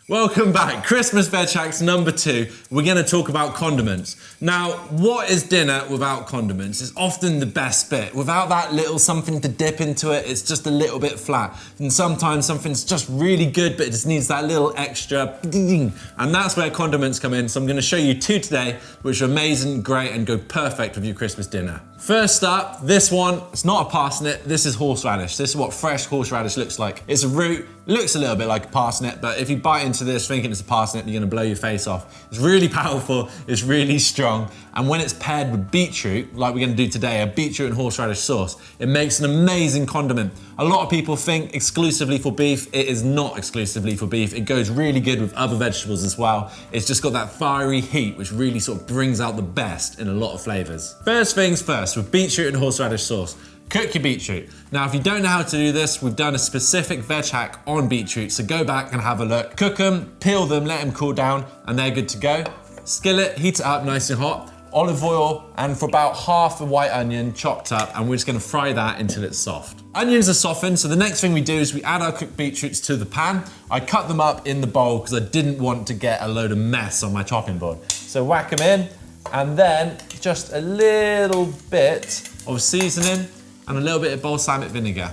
Welcome back. Christmas veg hacks number 2. We're going to talk about condiments. Now, what is dinner without condiments? It's often the best bit. Without that little something to dip into it, it's just a little bit flat. And sometimes something's just really good, but it just needs that little extra ding. And that's where condiments come in. So I'm going to show you 2 today, which are amazing, great, and go perfect with your Christmas dinner. First up, this one, it's not a parsnip, this is horseradish. This is what fresh horseradish looks like. It's a root, looks a little bit like a parsnip, but if you bite into this thinking it's a parsnip, you're gonna blow your face off. It's really powerful, it's really strong, and when it's paired with beetroot, like we're gonna do today, a beetroot and horseradish sauce, it makes an amazing condiment. A lot of people think exclusively for beef. It is not exclusively for beef. It goes really good with other vegetables as well. It's just got that fiery heat, which really sort of brings out the best in a lot of flavors. First things first, with beetroot and horseradish sauce, cook your beetroot. Now, if you don't know how to do this, we've done a specific veg hack on beetroot, so go back and have a look. Cook them, peel them, let them cool down, and they're good to go. Skillet, heat it up nice and hot. Olive oil, and for about half a white onion chopped up, and we're just gonna fry that until it's soft. Onions are softened, so the next thing we do is we add our cooked beetroots to the pan. I cut them up in the bowl because I didn't want to get a load of mess on my chopping board. So whack them in, and then just a little bit of seasoning and a little bit of balsamic vinegar.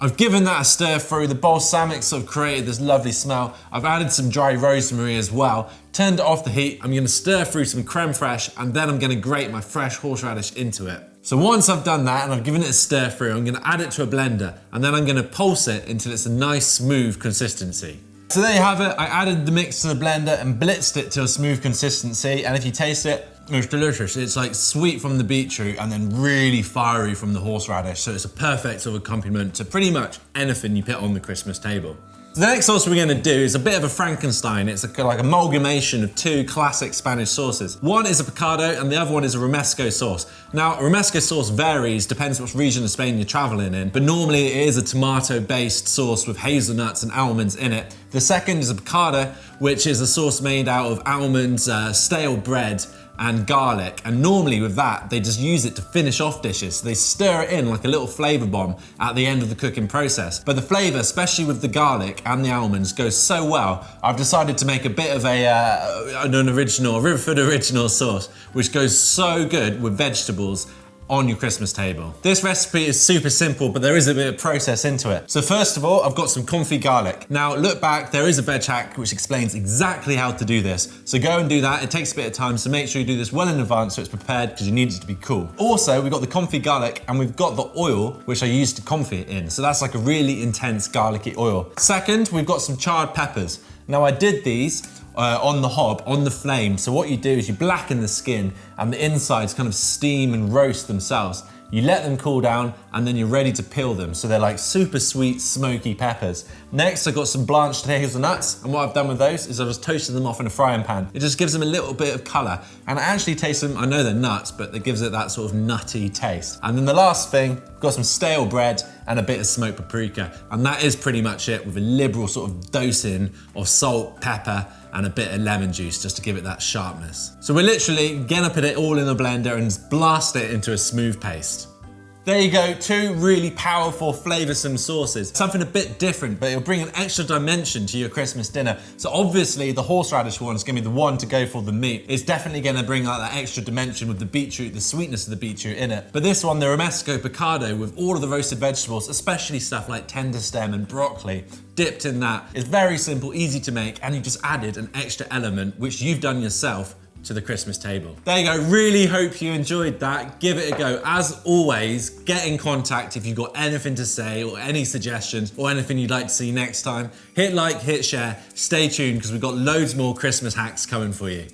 I've given that a stir through. The balsamic sort of created this lovely smell. I've added some dry rosemary as well. Turned it off the heat. I'm gonna stir through some creme fraiche, and then I'm gonna grate my fresh horseradish into it. So once I've done that and I've given it a stir through, I'm gonna add it to a blender, and then I'm gonna pulse it until it's a nice smooth consistency. So there you have it. I added the mix to the blender and blitzed it to a smooth consistency, and if you taste it, it's delicious. It's like sweet from the beetroot and then really fiery from the horseradish. So it's a perfect sort of accompaniment to pretty much anything you put on the Christmas table. So the next sauce we're gonna do is a bit of a Frankenstein. It's like amalgamation of 2 classic Spanish sauces. One is a picado and the other one is a Romesco sauce. Now, Romesco sauce varies, depends which region of Spain you're traveling in, but normally it is a tomato-based sauce with hazelnuts and almonds in it. The second is a picada, which is a sauce made out of almonds, stale bread, and garlic, and normally with that they just use it to finish off dishes. So they stir it in like a little flavor bomb at the end of the cooking process. But the flavor, especially with the garlic and the almonds, goes so well, I've decided to make a bit of an original, Riverford original sauce, which goes so good with vegetables on your Christmas table. This recipe is super simple, but there is a bit of process into it. So first of all, I've got some confit garlic. Now look back, there is a veg hack which explains exactly how to do this. So go and do that. It takes a bit of time, so make sure you do this well in advance so it's prepared, because you need it to be cool. Also, we've got the confit garlic and we've got the oil which I used to confit in. So that's like a really intense garlicky oil. Second, we've got some charred peppers. Now I did these on the hob, on the flame. So what you do is you blacken the skin and the insides kind of steam and roast themselves. You let them cool down and then you're ready to peel them. So they're like super sweet, smoky peppers. Next, I've got some blanched hazelnuts, and what I've done with those is I've just toasted them off in a frying pan. It just gives them a little bit of color, and it actually tastes them, I know they're nuts, but it gives it that sort of nutty taste. And then the last thing, I've got some stale bread and a bit of smoked paprika. And that is pretty much it, with a liberal sort of dosing of salt, pepper, and a bit of lemon juice just to give it that sharpness. So we're literally gonna put it all in the blender and blast it into a smooth paste. There you go, 2 really powerful, flavoursome sauces. Something a bit different, but it'll bring an extra dimension to your Christmas dinner. So obviously the horseradish one is gonna be the one to go for the meat. It's definitely gonna bring out that extra dimension with the beetroot, the sweetness of the beetroot in it. But this one, the Romesco Picada, with all of the roasted vegetables, especially stuff like tender stem and broccoli, dipped in that. It's very simple, easy to make, and you just added an extra element, which you've done yourself, to the Christmas table. There you go, really hope you enjoyed that. Give it a go. As always, get in contact if you've got anything to say or any suggestions or anything you'd like to see next time. Hit like, hit share, stay tuned because we've got loads more Christmas hacks coming for you.